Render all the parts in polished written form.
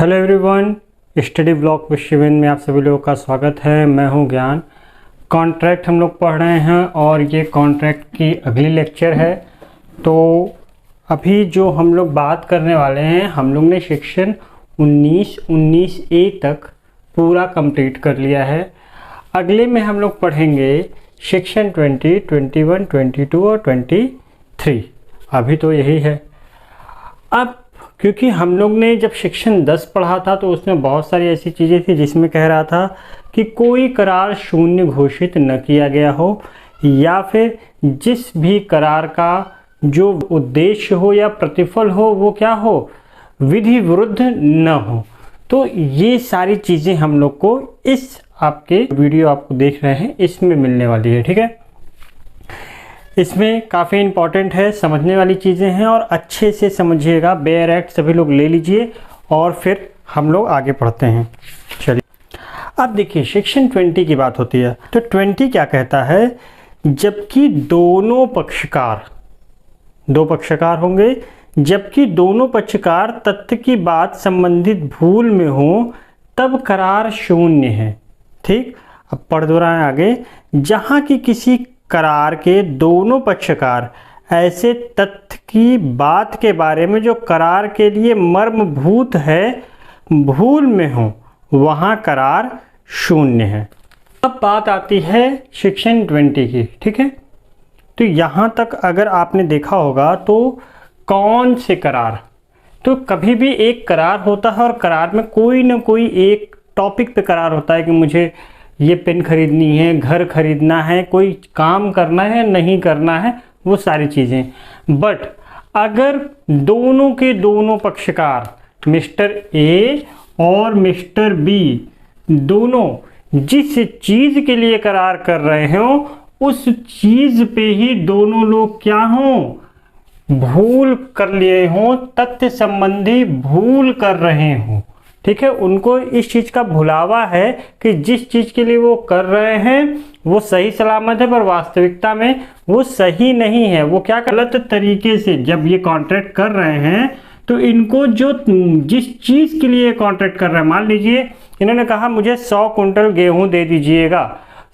Hello everyone, study block with Shiven में आप सभी लोगों का स्वागत है। मैं हूं ज्ञान। कॉन्ट्रैक्ट हम लोग पढ़ रहे हैं और ये कॉन्ट्रैक्ट की अगली लेक्चर है। तो अभी जो हम लोग बात करने वाले हैं, हम लोग ने सेक्शन 19 तक पूरा कंप्लीट कर लिया है। अगले में हम लोग पढ़ेंगे सेक्शन 20, 21, 22 और 23। अभी तो यही है। अब क्योंकि हम लोग ने जब सेक्शन 10 पढ़ा था तो उसमें बहुत सारी ऐसी चीज़ें थी जिसमें कह रहा था कि कोई करार शून्य घोषित न किया गया हो, या फिर जिस भी करार का जो उद्देश्य हो या प्रतिफल हो वो क्या हो, विधि विरुद्ध न हो। तो ये सारी चीज़ें हम लोग को इस आपके वीडियो आपको देख रहे हैं इसमें मिलने वाली है। ठीक है, इसमें काफ़ी इम्पॉर्टेंट है, समझने वाली चीज़ें हैं और अच्छे से समझिएगा। बेयर एक्ट सभी लोग ले लीजिए और फिर हम लोग आगे पढ़ते हैं। चलिए, अब देखिए सेक्शन 20 की बात होती है। तो 20 क्या कहता है, जबकि दो पक्षकार होंगे, जबकि दोनों पक्षकार तथ्य की बात संबंधित भूल में हो तब करार शून्य है। ठीक, अब पढ़ दो रहे हैं आगे। जहाँ की किसी करार के दोनों पक्षकार ऐसे तथ्य की बात के बारे में जो करार के लिए मर्मभूत है भूल में हो, वहाँ करार शून्य है। अब बात आती है सेक्शन 20 की। ठीक है, तो यहाँ तक अगर आपने देखा होगा तो कौन से करार, तो कभी भी एक करार होता है और करार में कोई ना कोई एक टॉपिक पे करार होता है कि मुझे ये पेन खरीदनी है, घर खरीदना है, कोई काम करना है, नहीं करना है, वो सारी चीज़ें। बट अगर दोनों के दोनों पक्षकार मिस्टर ए और मिस्टर बी दोनों जिस चीज़ के लिए करार कर रहे हो उस चीज़ पे ही दोनों लोग क्या हों, भूल कर लिए हों, तथ्य संबंधी भूल कर रहे हों। ठीक है, उनको इस चीज़ का भुलावा है कि जिस चीज़ के लिए वो कर रहे हैं वो सही सलामत है, पर वास्तविकता में वो सही नहीं है। वो क्या गलत तरीके से जब ये कॉन्ट्रैक्ट कर रहे हैं तो इनको जो जिस चीज़ के लिए कॉन्ट्रैक्ट कर रहे हैं, मान लीजिए इन्होंने कहा मुझे 100 कुंटल गेहूँ दे दीजिएगा,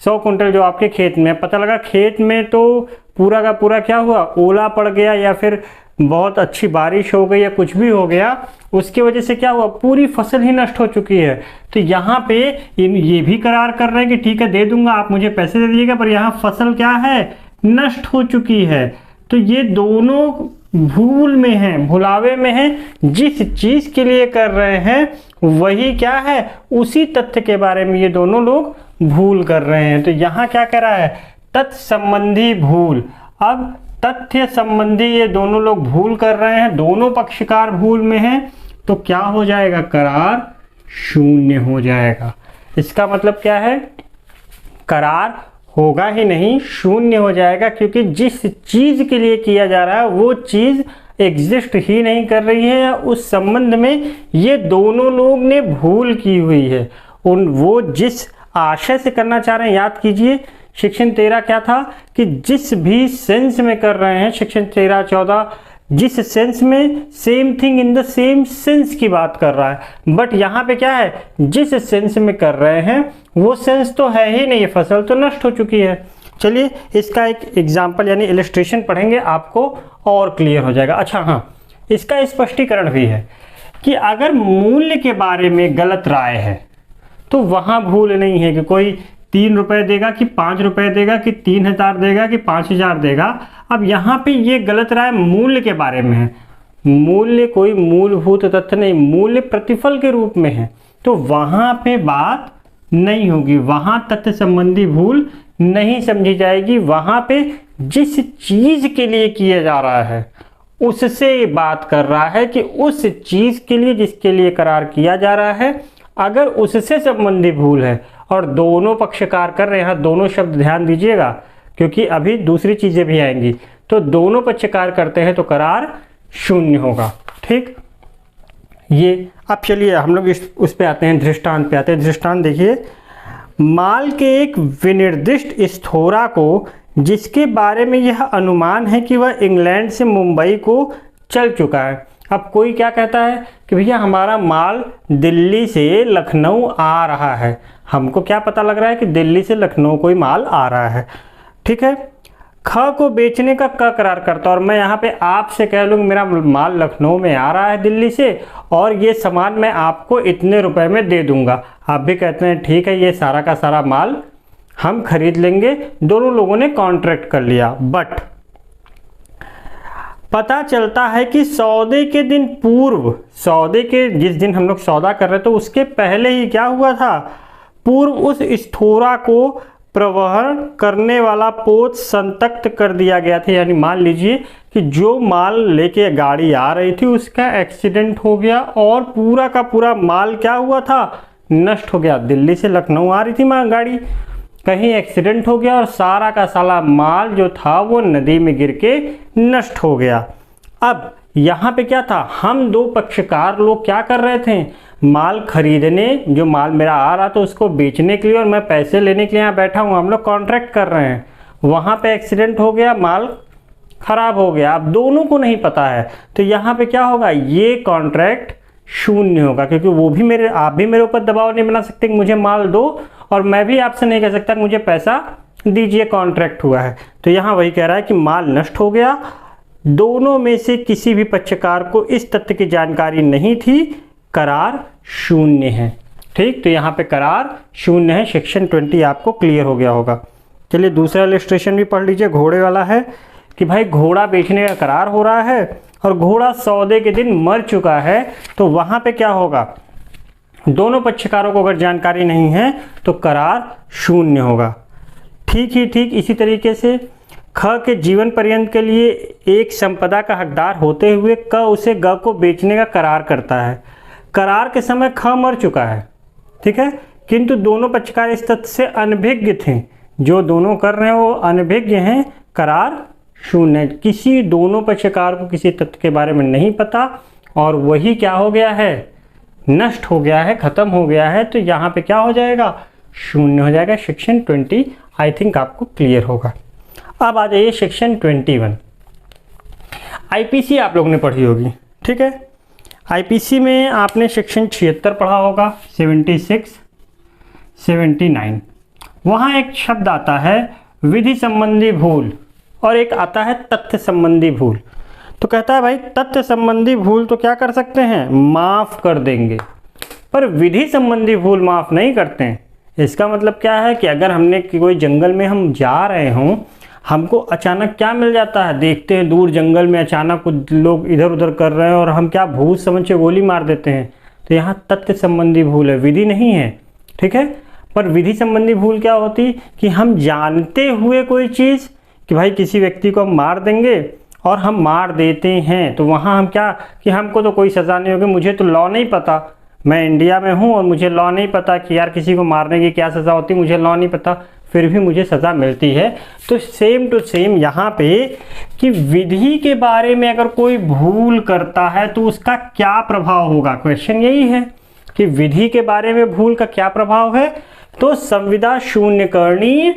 100 कुंटल जो आपके खेत में, पता लगा खेत में तो पूरा का पूरा क्या हुआ, ओला पड़ गया या फिर बहुत अच्छी बारिश हो गई या कुछ भी हो गया, उसकी वजह से क्या हुआ, पूरी फसल ही नष्ट हो चुकी है। तो यहाँ पे ये भी करार कर रहे हैं कि ठीक है दे दूंगा, आप मुझे पैसे दे दीजिएगा, पर यहाँ फसल क्या है, नष्ट हो चुकी है। तो ये दोनों भूल में हैं, भुलावे में हैं। जिस चीज़ के लिए कर रहे हैं वही क्या है, उसी तथ्य के बारे में ये दोनों लोग भूल कर रहे हैं। तो यहाँ क्या कह रहा है, तथ्य संबंधी भूल। अब तथ्य संबंधी ये दोनों लोग भूल कर रहे हैं, दोनों पक्षकार भूल में हैं, तो क्या हो जाएगा, करार शून्य हो जाएगा। इसका मतलब क्या है, करार होगा ही नहीं, शून्य हो जाएगा, क्योंकि जिस चीज़ के लिए किया जा रहा है वो चीज़ एग्जिस्ट ही नहीं कर रही है, या उस संबंध में ये दोनों लोग ने भूल की हुई है। वो जिस आशय से करना चाह रहे हैं, याद कीजिए सेक्शन 13 क्या था कि जिस भी सेंस में कर रहे हैं, सेक्शन 13, 14 जिस सेंस में, same thing in the same sense की बात कर रहा है। बट यहाँ पे क्या है, जिस सेंस में कर रहे हैं वो सेंस तो है ही नहीं, फसल तो नष्ट हो चुकी है। चलिए इसका एक एग्जाम्पल यानी इलस्ट्रेशन पढ़ेंगे, आपको और क्लियर हो जाएगा। अच्छा हाँ, इसका स्पष्टीकरण भी है कि अगर मूल्य के बारे में गलत राय है तो वहाँ भूल नहीं है कि कोई 3 रुपये देगा कि 5 रुपये देगा कि 3000 देगा कि 5000 देगा। अब यहाँ पे ये गलत राय मूल्य के बारे में है। मूल्य कोई मूलभूत तथ्य नहीं, मूल्य प्रतिफल के रूप में है, तो वहाँ पे बात नहीं होगी, वहाँ तथ्य संबंधी भूल नहीं समझी जाएगी। वहाँ पे जिस चीज़ के लिए किया जा रहा है उससे बात कर रहा है कि उस चीज़ के लिए जिसके लिए करार किया जा रहा है, अगर उससे संबंधी भूल है और दोनों पक्षकार कर रहे हैं, दोनों शब्द ध्यान दीजिएगा क्योंकि अभी दूसरी चीज़ें भी आएंगी, तो दोनों पक्षकार करते हैं तो करार शून्य होगा। ठीक, ये अब चलिए हम लोग उस पे आते हैं, दृष्टांत पे आते हैं। दृष्टांत देखिए, माल के एक विनिर्दिष्ट स्थोरा को जिसके बारे में यह अनुमान है कि वह इंग्लैंड से मुंबई को चल चुका है, अब कोई क्या कहता है कि भैया हमारा माल दिल्ली से लखनऊ आ रहा है, हमको क्या पता लग रहा है कि दिल्ली से लखनऊ कोई माल आ रहा है, ठीक है। ख को बेचने का क करार करता, और मैं यहाँ पे आपसे कह लूँ मेरा माल लखनऊ में आ रहा है दिल्ली से, और ये सामान मैं आपको इतने रुपए में दे दूंगा। आप भी कहते हैं ठीक है, ये सारा का सारा माल हम खरीद लेंगे, दोनों लोगों ने कॉन्ट्रैक्ट कर लिया। बट पता चलता है कि सौदे के दिन पूर्व, सौदे के जिस दिन हम लोग सौदा कर रहे थे उसके पहले ही क्या हुआ था, पूर्व उस स्थोरा को प्रवहन करने वाला पोत संतक्त कर दिया गया था। यानी मान लीजिए कि जो माल लेके गाड़ी आ रही थी उसका एक्सीडेंट हो गया और पूरा का पूरा माल क्या हुआ था, नष्ट हो गया। दिल्ली से लखनऊ आ रही थी गाड़ी, कहीं एक्सीडेंट हो गया और सारा का सारा माल जो था वो नदी में गिर के नष्ट हो गया। अब यहाँ पे क्या था, हम दो पक्षकार लोग क्या कर रहे थे, माल खरीदने, जो माल मेरा आ रहा था उसको बेचने के लिए, और मैं पैसे लेने के लिए यहाँ बैठा हूँ, हम लोग कॉन्ट्रैक्ट कर रहे हैं। वहाँ पे एक्सीडेंट हो गया, माल खराब हो गया, अब दोनों को नहीं पता है, तो यहाँ पे क्या होगा, ये कॉन्ट्रैक्ट शून्य होगा, क्योंकि वो भी मेरे, आप भी मेरे ऊपर दबाव नहीं बना सकते कि मुझे माल दो, और मैं भी आपसे नहीं कह सकता कि मुझे पैसा दीजिए, कॉन्ट्रैक्ट हुआ है। तो यहाँ वही कह रहा है कि माल नष्ट हो गया, दोनों में से किसी भी पक्षकार को इस तथ्य की जानकारी नहीं थी, करार शून्य है। ठीक, तो यहाँ पे करार शून्य है। सेक्शन 20 आपको क्लियर हो गया होगा। चलिए दूसरा इलस्ट्रेशन भी पढ़ लीजिए, घोड़े वाला है कि भाई घोड़ा बेचने का करार हो रहा है और घोड़ा सौदे के दिन मर चुका है, तो वहाँ पे क्या होगा, दोनों पक्षकारों को अगर जानकारी नहीं है तो करार शून्य होगा। ठीक ही ठीक इसी तरीके से ख के जीवन पर्यंत के लिए एक संपदा का हकदार होते हुए क उसे ग को बेचने का करार करता है। करार के समय ख मर चुका है, ठीक है, किंतु दोनों पक्षकार इस तथ्य से अनभिज्ञ थे, जो दोनों कर रहे हैं वो अनभिज्ञ हैं, करार शून्य। किसी दोनों पक्षकार को किसी तथ्य के बारे में नहीं पता और वही क्या हो गया है, नष्ट हो गया है, खत्म हो गया है, तो यहाँ पे क्या हो जाएगा, शून्य हो जाएगा। सेक्शन 20 आई थिंक आपको क्लियर होगा। अब आ जाइए सेक्शन 21। आईपीसी आप लोगों ने पढ़ी होगी, ठीक है। आईपीसी में आपने सेक्शन 76 पढ़ा होगा, 76, 79। वहाँ एक शब्द आता है विधि संबंधी भूल और एक आता है तथ्य संबंधी भूल। तो कहता है भाई तथ्य संबंधी भूल तो क्या कर सकते हैं, माफ़ कर देंगे, पर विधि संबंधी भूल माफ़ नहीं करते हैं। इसका मतलब क्या है कि अगर हमने कोई जंगल में हम जा रहे हों, हमको अचानक क्या मिल जाता है, देखते हैं दूर जंगल में अचानक कुछ लोग इधर उधर कर रहे हैं और हम क्या भूत समझ के गोली मार देते हैं, तो यहाँ तथ्य संबंधी भूल है, विधि नहीं है, ठीक है। पर विधि संबंधी भूल क्या होती कि हम जानते हुए कोई चीज़ कि भाई किसी व्यक्ति को हम मार देंगे और हम मार देते हैं, तो वहाँ हम क्या कि हमको तो कोई सज़ा नहीं होगी, मुझे तो लॉ नहीं पता, मैं इंडिया में हूँ और मुझे लॉ नहीं पता कि यार किसी को मारने की क्या सज़ा होती, मुझे लॉ नहीं पता, फिर भी मुझे सज़ा मिलती है। तो सेम टू सेम यहाँ पे कि विधि के बारे में अगर कोई भूल करता है तो उसका क्या प्रभाव होगा, क्वेश्चन यही है कि विधि के बारे में भूल का क्या प्रभाव है। तो संविदा शून्यकरणीय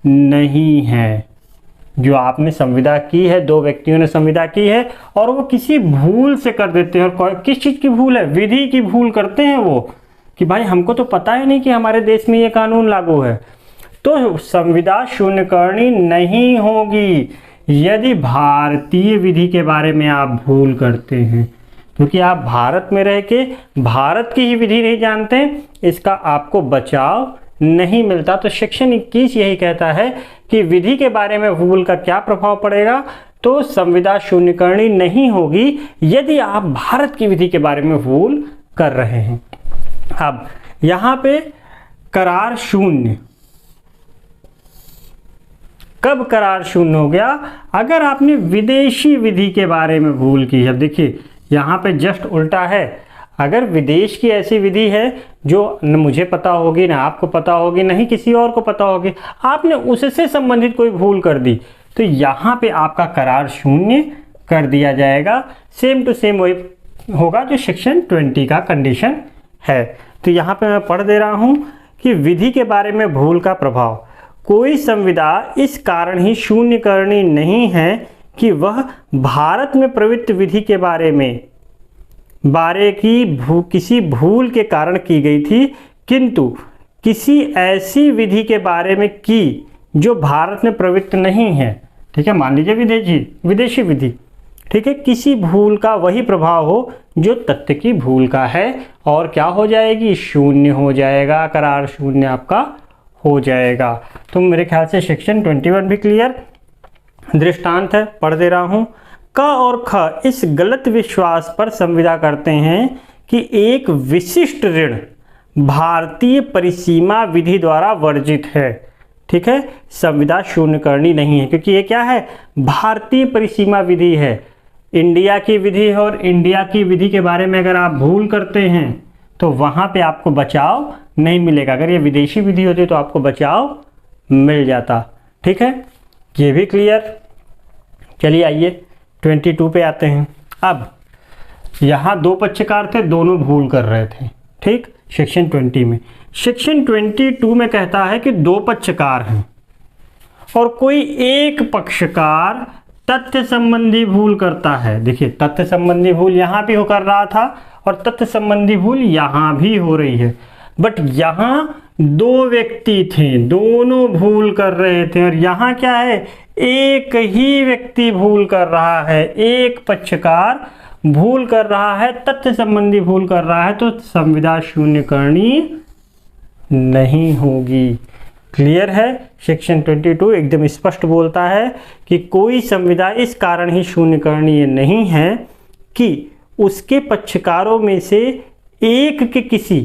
नहीं है। जो आपने संविदा की है, दो व्यक्तियों ने संविदा की है और वो किसी भूल से कर देते हैं, और किस चीज़ की भूल है, विधि की भूल करते हैं वो कि भाई हमको तो पता ही नहीं कि हमारे देश में ये कानून लागू है, तो संविदा शून्यकरणीय नहीं होगी यदि भारतीय विधि के बारे में आप भूल करते हैं, क्योंकि आप भारत में रह के भारत की ही विधि नहीं जानते, इसका आपको बचाव नहीं मिलता। तो सेक्शन 21 यही कहता है कि विधि के बारे में भूल का क्या प्रभाव पड़ेगा, तो संविदा शून्यकरणीय नहीं होगी यदि आप भारत की विधि के बारे में भूल कर रहे हैं। अब यहाँ पे करार शून्य, कब करार शून्य हो गया, अगर आपने विदेशी विधि के बारे में भूल की है। देखिए यहाँ पे जस्ट उल्टा है, अगर विदेश की ऐसी विधि है जो न मुझे पता होगी, ना आपको पता होगी, नहीं किसी और को पता होगी, आपने उससे संबंधित कोई भूल कर दी, तो यहाँ पे आपका करार शून्य कर दिया जाएगा। सेम टू सेम वही होगा जो सेक्शन 20 का कंडीशन है। तो यहाँ पे मैं पढ़ दे रहा हूँ कि विधि के बारे में भूल का प्रभाव, कोई संविदा इस कारण ही शून्यकरणीय नहीं है कि वह भारत में प्रवृत्त विधि के बारे में बारे की किसी भूल के कारण की गई थी, किंतु किसी ऐसी विधि के बारे में की जो भारत में प्रवृत्त नहीं है। ठीक है, मान लीजिए विदेशी विधि, ठीक है, किसी भूल का वही प्रभाव हो जो तथ्य की भूल का है, और क्या हो जाएगी, शून्य हो जाएगा, करार शून्य आपका हो जाएगा। तो मेरे ख्याल से सेक्शन 21 भी क्लियर। दृष्टांत है, पढ़ दे रहा हूँ। क और ख इस गलत विश्वास पर संविदा करते हैं कि एक विशिष्ट ऋण भारतीय परिसीमा विधि द्वारा वर्जित है। ठीक है, संविदा शून्य करनी नहीं है, क्योंकि ये क्या है, भारतीय परिसीमा विधि है। इंडिया की विधि है, और इंडिया की विधि के बारे में अगर आप भूल करते हैं तो वहाँ पे आपको बचाव नहीं मिलेगा। अगर ये विदेशी विधि होती तो आपको बचाव मिल जाता। ठीक है, ये भी क्लियर। चलिए आइए 22 पे आते हैं। अब यहाँ दो पक्षकार थे, दोनों भूल कर रहे थे। ठीक, सेक्शन 20 में, सेक्शन 22 में कहता है कि दो पक्षकार हैं और कोई एक पक्षकार तथ्य संबंधी भूल करता है। देखिए, तथ्य संबंधी भूल यहाँ भी हो कर रहा था और तथ्य संबंधी भूल यहाँ भी हो रही है, बट यहाँ दो व्यक्ति थे, दोनों भूल कर रहे थे, और यहाँ क्या है, एक ही व्यक्ति भूल कर रहा है, एक पक्षकार भूल कर रहा है, तथ्य संबंधी भूल कर रहा है, तो संविदा शून्य करनी नहीं होगी। क्लियर है। सेक्शन 22 एकदम स्पष्ट बोलता है कि कोई संविदा इस कारण ही शून्य करनी नहीं है कि उसके पक्षकारों में से एक के किसी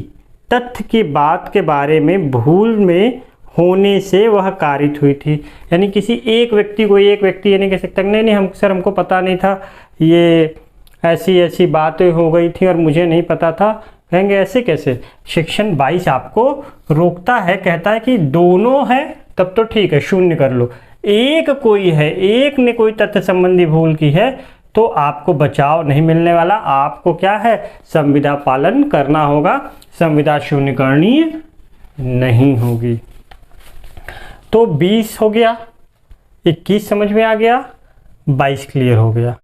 तथ्य की बात के बारे में भूल में होने से वह कारित हुई थी। यानी किसी एक व्यक्ति को, एक व्यक्ति ये नहीं कह सकता नहीं हम सर हमको पता नहीं था, ये ऐसी ऐसी बातें हो गई थी और मुझे नहीं पता था। कहेंगे ऐसे कैसे? सेक्शन 22 आपको रोकता है, कहता है कि दोनों है तब तो ठीक है, शून्य कर लो। एक कोई है, एक ने कोई तथ्य संबंधी भूल की है तो आपको बचाव नहीं मिलने वाला। आपको क्या है, संविदा पालन करना होगा, संविदा शून्य करनी नहीं होगी। तो 20 हो गया, 21 समझ में आ गया, 22 क्लियर हो गया।